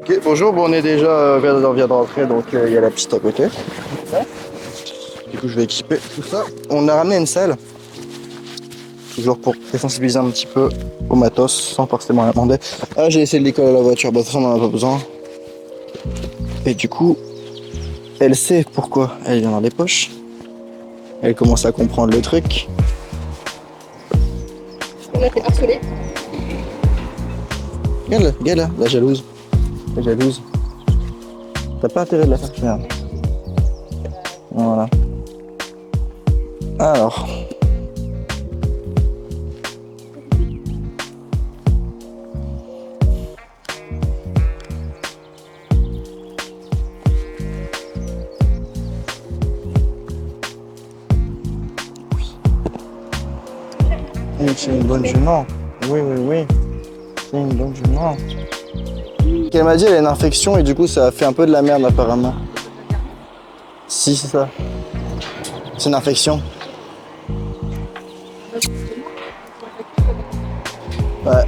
Ok, bonjour, bon, on est déjà, on vient de rentrer, donc il y a la piste à côté. Du coup, je vais équiper tout ça. On a ramené une selle, toujours pour désensibiliser un petit peu au matos, sans forcément la demander. Ah, j'ai essayé de décoller à la voiture, bah, de toute façon, on en a pas besoin. Et du coup, elle sait pourquoi elle vient dans les poches. Elle commence à comprendre le truc. On a été harcelés. Regarde là, la jalouse. La jalouse. T'as pas intérêt de la faire faire. Voilà. Alors. C'est une bonne jument. Oui, oui, oui. C'est une bonne jument. Elle m'a dit elle a une infection et du coup ça a fait un peu de la merde apparemment. Si, c'est ça. C'est une infection. Ouais.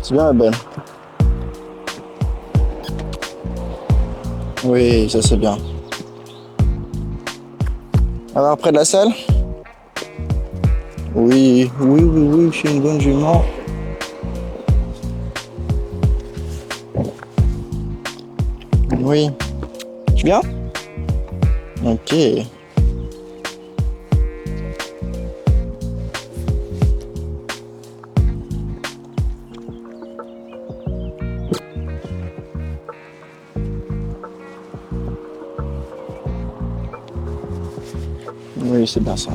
C'est bien la belle. Oui, ça c'est bien. Alors après de la salle? Oui, oui, oui, oui, je suis une bonne jument. Oui. Tu viens? Ok. Oui, c'est bien ça.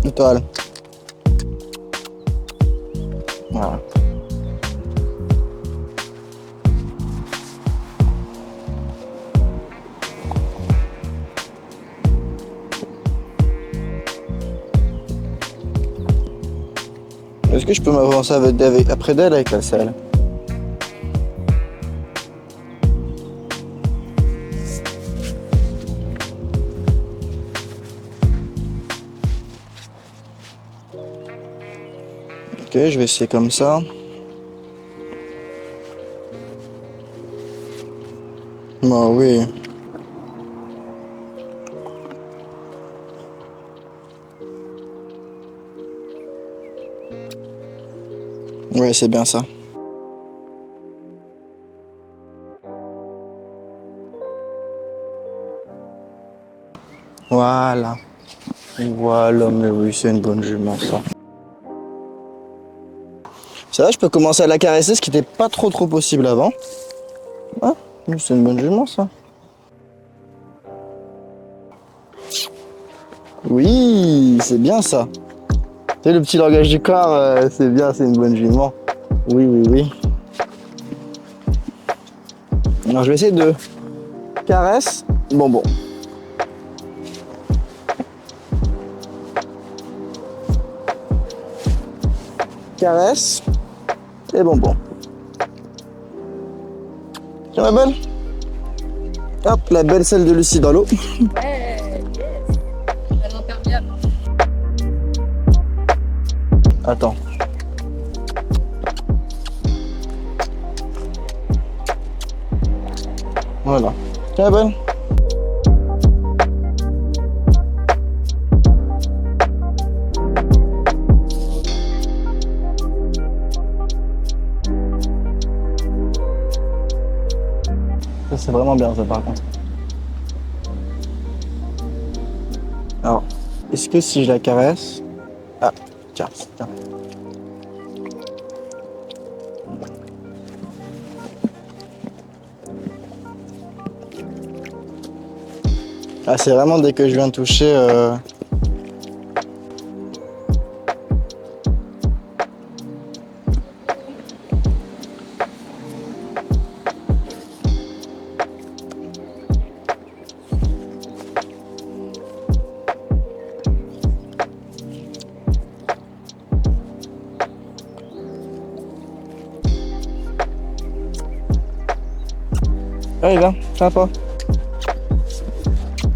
Étoile. Voilà. Est-ce que je peux m'avancer après d'elle avec la selle? Ok, je vais essayer comme ça. Bah oui. Ouais, c'est bien ça. Voilà. Voilà, mais oui, c'est une bonne jument ça. Ça va, je peux commencer à la caresser, ce qui n'était pas trop possible avant. Ah, oui, c'est une bonne jument ça. Oui, c'est bien ça. Tu sais, le petit langage du corps, c'est bien, c'est une bonne jument. Oui, oui, oui. Alors je vais essayer de caresse, bonbon. Caresse et bonbon. Tiens ma belle. Hop, la belle selle de Lucie dans l'eau. Hey, yes. Elle est imperméable. Attends. Voilà. Tiens ma belle. Ça, c'est vraiment bien ça par contre. Alors, est-ce que si je la caresse... Ah, tiens, tiens. Ah, c'est vraiment dès que je viens de toucher... Allez, viens, sympa.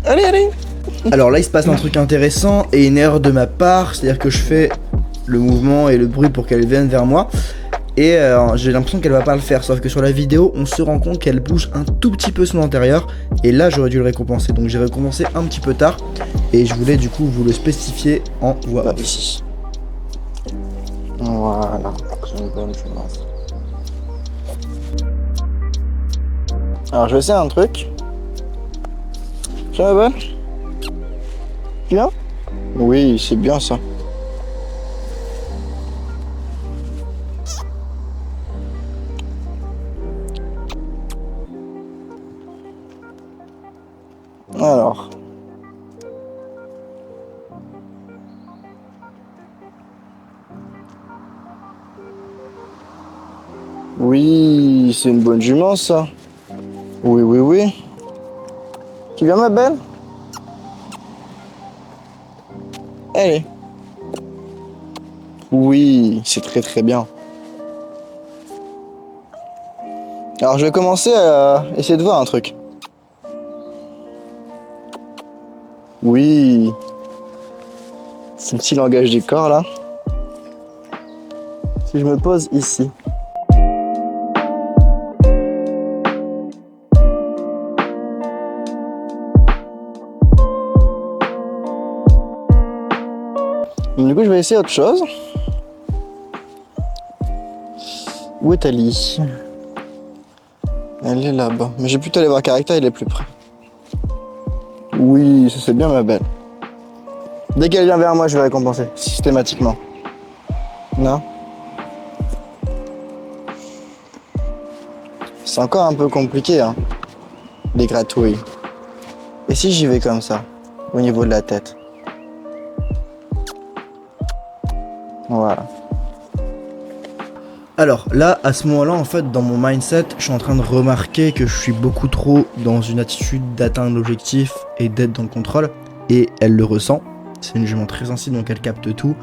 Allez, allez. Alors là, il se passe un truc intéressant et une erreur de ma part, c'est-à-dire que je fais le mouvement et le bruit pour qu'elle vienne vers moi. Et j'ai l'impression qu'elle va pas le faire, sauf que sur la vidéo, on se rend compte qu'elle bouge un tout petit peu son intérieur. Et là, j'aurais dû le récompenser, donc j'ai récompensé un petit peu tard. Et je voulais du coup vous le spécifier en voix ici. Voilà, c'est une bonne chose. Alors je vais essayer un truc. Ça va bonne? Bien? Oui, c'est bien ça. Alors. Oui, c'est une bonne jument ça. Oui, oui, oui. Tu viens ma belle? Allez. Oui, c'est très très bien. Alors je vais commencer à essayer de voir un truc. Oui. C'est le petit langage du corps là. Si je me pose ici. Du coup je vais essayer autre chose. Où est Ali? Elle est là-bas. Mais j'ai plutôt aller voir Caractère, il est plus près. Oui, ça c'est bien ma belle. Dès qu'elle vient vers moi, je vais récompenser, systématiquement. Non? C'est encore un peu compliqué, hein, les gratouilles. Et si j'y vais comme ça, au niveau de la tête? Voilà. Alors là, à ce moment-là, en fait, dans mon mindset, je suis en train de remarquer que je suis beaucoup trop dans une attitude d'atteindre l'objectif et d'être dans le contrôle. Et elle le ressent. C'est une jument très sensible, donc elle capte tout.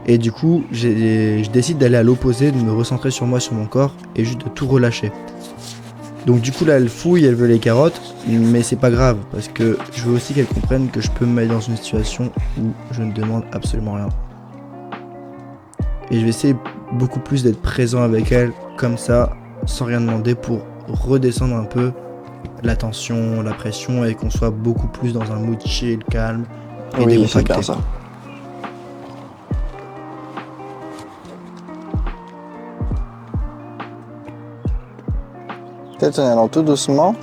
Et du coup, je décide d'aller à l'opposé, de me recentrer sur moi, sur mon corps, et juste de tout relâcher. Donc du coup là, elle fouille, elle veut les carottes, mais c'est pas grave, parce que je veux aussi qu'elle comprenne que je peux me mettre dans une situation où je ne demande absolument rien. Et je vais essayer beaucoup plus d'être présent avec elle, comme ça, sans rien demander, pour redescendre un peu la tension, la pression, et qu'on soit beaucoup plus dans un mood chill, calme et Oui, c'est décontracté. bien ça. Peut-être en allant tout doucement.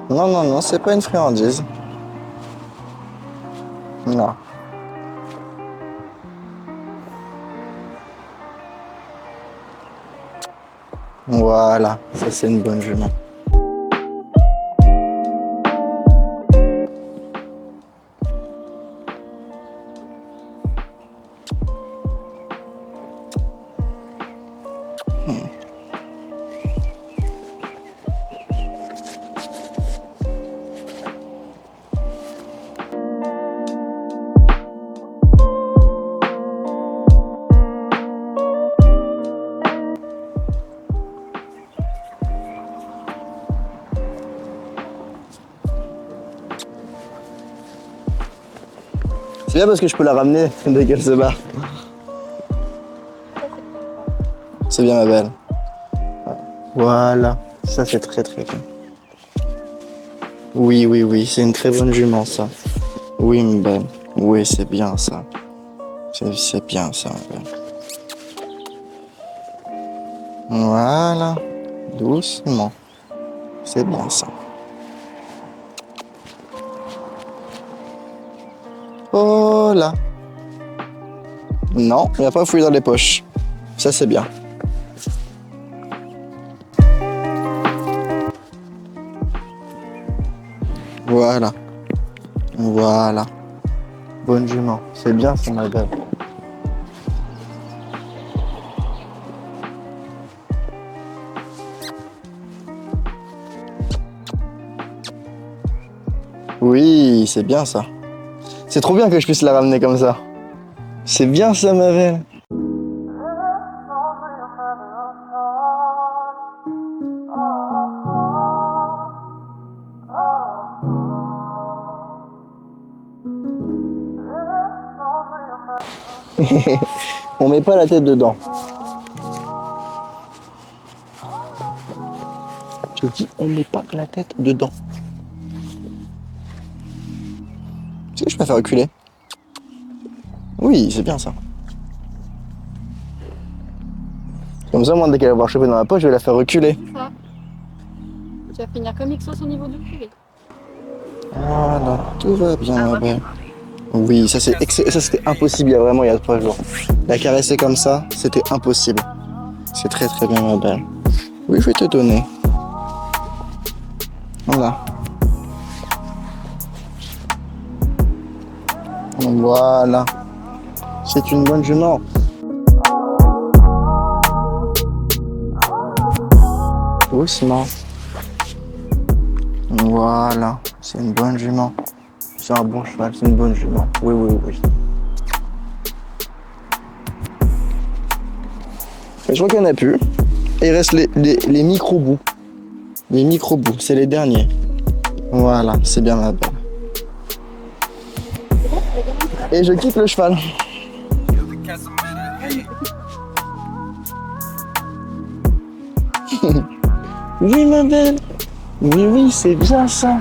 Non, non, non, c'est pas une friandise. Non. Voilà, ça c'est une bonne jument. C'est bien parce que je peux la ramener dès qu'elle se barre. C'est bien ma belle. Voilà, ça c'est très très bien. Oui, oui, oui, c'est une très bonne jument ça. Oui, ma belle. Oui, c'est bien ça. C'est bien ça, ma belle. Voilà, doucement. C'est bien ça. Oh là. Non, il n'y a pas fouillé dans les poches. Ça c'est bien. Voilà. Voilà. Bonne jument. C'est bien ça, ma belle. Oui, c'est bien ça. C'est trop bien que je puisse la ramener comme ça. C'est bien ça, ma belle. On met pas la tête dedans. Je dis, on met pas la tête dedans. Est-ce que je peux faire reculer? Oui, c'est bien ça. Comme ça, moi, dès qu'elle va avoir chopé dans la poche, je vais la faire reculer. Ça. Tu vas finir comme Ixos au niveau du culet. Voilà, tout va bien, ma belle. Oui, ça c'était impossible, il y a 3 jours. La caresser comme ça, c'était impossible. C'est très très bien, ma belle. Oui, je vais te donner. Voilà. Voilà. C'est une bonne jument. Doucement. Voilà. C'est une bonne jument. C'est un bon cheval, c'est une bonne jument. Oui, oui, oui. Et je crois qu'il n'y en a plus. Et il reste les micro-bouts. Les micro-bouts, c'est les derniers. Voilà, c'est bien ma belle. Et je quitte le cheval. Oui, ma belle. Oui, oui, c'est bien ça.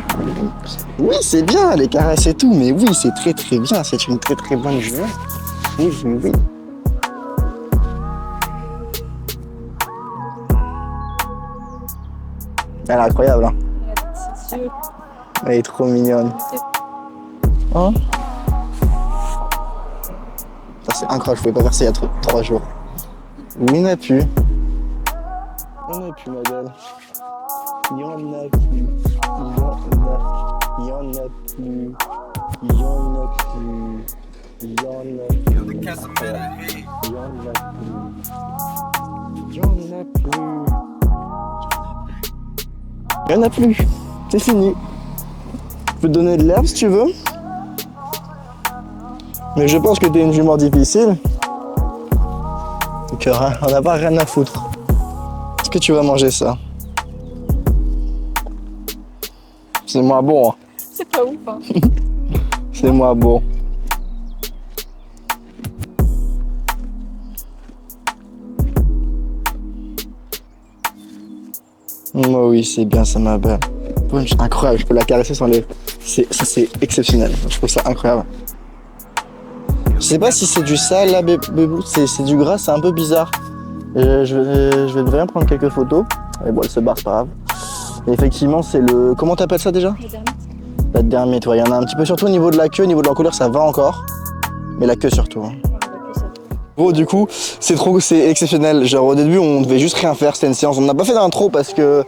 Oui, c'est bien, les caresses et tout, mais oui, c'est très très bien. C'est une très très bonne jument. Oui, oui, oui. Elle est incroyable, hein. C'est sûr. Elle est trop mignonne. Hein? Ça, c'est incroyable, je pouvais pas faire ça il y a 3 jours. Oui, il n'y en a plus. Il n'y en a plus, ma belle. Il n'y en a plus. Il y en a plus. Il y en a plus. Il y en a plus. Il y en a plus. Il y en a plus. Il y en a plus. C'est fini. Je peux te donner de l'herbe si tu veux. Mais je pense que t'es une jument difficile. Donc on n'a pas rien à foutre. Est-ce que tu vas manger ça? C'est moins bon. Hein. C'est pas ouf, hein. C'est moins bon. Oh oui, c'est bien ça, ma belle. Incroyable, je peux la caresser sans les... C'est exceptionnel. Je trouve ça incroyable. Je sais pas si c'est du sale là, bébou. C'est du gras, c'est un peu bizarre. Je vais vraiment prendre quelques photos. Et bon, elle se barre, c'est pas grave. Et effectivement, c'est le... Comment t'appelles ça déjà? Le dernier. La dermite, ouais. Il y en a un petit peu, surtout au niveau de la queue, au niveau de la couleur, ça va encore. Mais la queue surtout. Hein. Bon, du coup, c'est exceptionnel. Genre, au début, on devait juste rien faire, c'était une séance. On n'a pas fait d'intro parce que,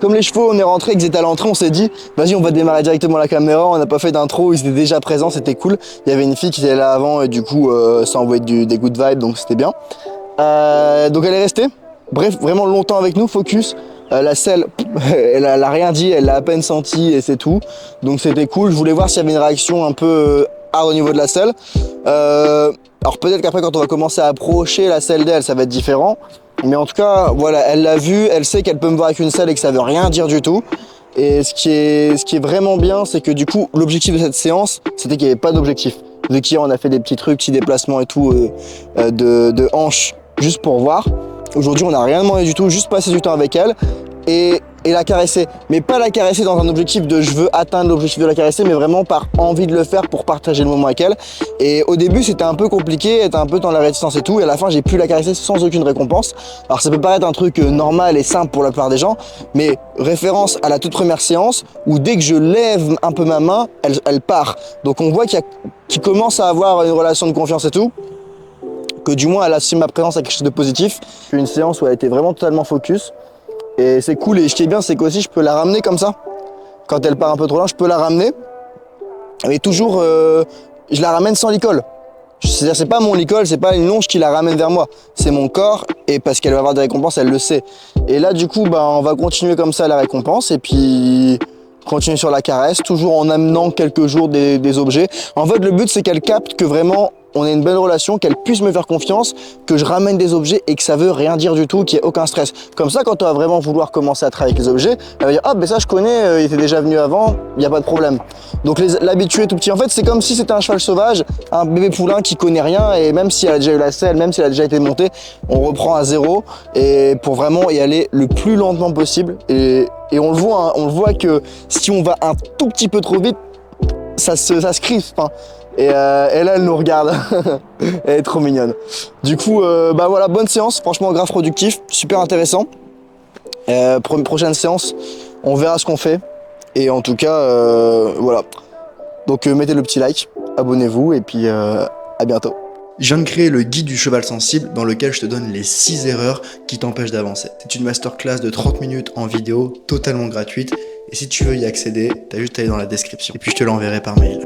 comme les chevaux, on est rentré, qu'ils étaient à l'entrée, on s'est dit, vas-y, on va démarrer directement la caméra. On n'a pas fait d'intro, ils étaient déjà présents, c'était cool. Il y avait une fille qui était là avant et du coup, ça envoyait des good vibes, donc c'était bien. Donc, elle est restée. Bref, vraiment longtemps avec nous, focus. La selle, elle a rien dit, elle l'a à peine senti et c'est tout. Donc, c'était cool. Je voulais voir s'il y avait une réaction un peu hard au niveau de la selle. Alors peut-être qu'après quand on va commencer à approcher la selle d'elle, ça va être différent. Mais en tout cas, voilà, elle l'a vu, elle sait qu'elle peut me voir avec une selle et que ça veut rien dire du tout. Et ce qui est vraiment bien, c'est que du coup, l'objectif de cette séance, c'était qu'il n'y avait pas d'objectif. Vu qu'hier, on a fait des petits trucs, petits déplacements et tout, de hanches, juste pour voir. Aujourd'hui, on n'a rien demandé du tout, juste passer du temps avec elle et la caresser. Mais pas la caresser dans un objectif de je veux atteindre l'objectif de la caresser, mais vraiment par envie de le faire pour partager le moment avec elle. Et au début, c'était un peu compliqué, elle était un peu dans la réticence et tout. Et à la fin, j'ai pu la caresser sans aucune récompense. Alors ça peut paraître un truc normal et simple pour la plupart des gens, mais référence à la toute première séance où dès que je lève un peu ma main, elle part. Donc on voit qu'il commence à avoir une relation de confiance et tout. Que du moins elle assume ma présence à quelque chose de positif. Une séance où elle était vraiment totalement focus. Et c'est cool, et ce qui est bien, c'est qu'aussi je peux la ramener comme ça. Quand elle part un peu trop loin, je peux la ramener. Mais toujours, je la ramène sans licol. C'est-à-dire, c'est pas mon licol, c'est pas une longe qui la ramène vers moi. C'est mon corps, et parce qu'elle va avoir des récompenses, elle le sait. Et là, du coup, bah, on va continuer comme ça la récompense, et puis continuer sur la caresse, toujours en amenant quelques jours des objets. En fait, le but, c'est qu'elle capte que vraiment, on ait une bonne relation, qu'elle puisse me faire confiance, que je ramène des objets et que ça veut rien dire du tout, qu'il n'y ait aucun stress. Comme ça, quand on va vraiment vouloir commencer à travailler avec les objets, elle va dire ah ben ça je connais, il était déjà venu avant, il n'y a pas de problème. Donc l'habituer tout petit, en fait c'est comme si c'était un cheval sauvage, un bébé poulain qui connaît rien, et même si elle a déjà eu la selle, même si elle a déjà été montée, on reprend à zéro et pour vraiment y aller le plus lentement possible. Et on le voit, hein, on le voit que si on va un tout petit peu trop vite, ça se crispe, hein. Et là elle nous regarde. Elle est trop mignonne. Du coup bah voilà, bonne séance, franchement grave productif, super intéressant. Prochaine séance, on verra ce qu'on fait. Et en tout cas voilà. Donc mettez le petit like, abonnez-vous et puis à bientôt. Je viens de créer le guide du cheval sensible dans lequel je te donne les 6 erreurs qui t'empêchent d'avancer. C'est une masterclass de 30 minutes en vidéo, totalement gratuite. Et si tu veux y accéder, t'as juste à aller dans la description. Et puis je te l'enverrai par mail.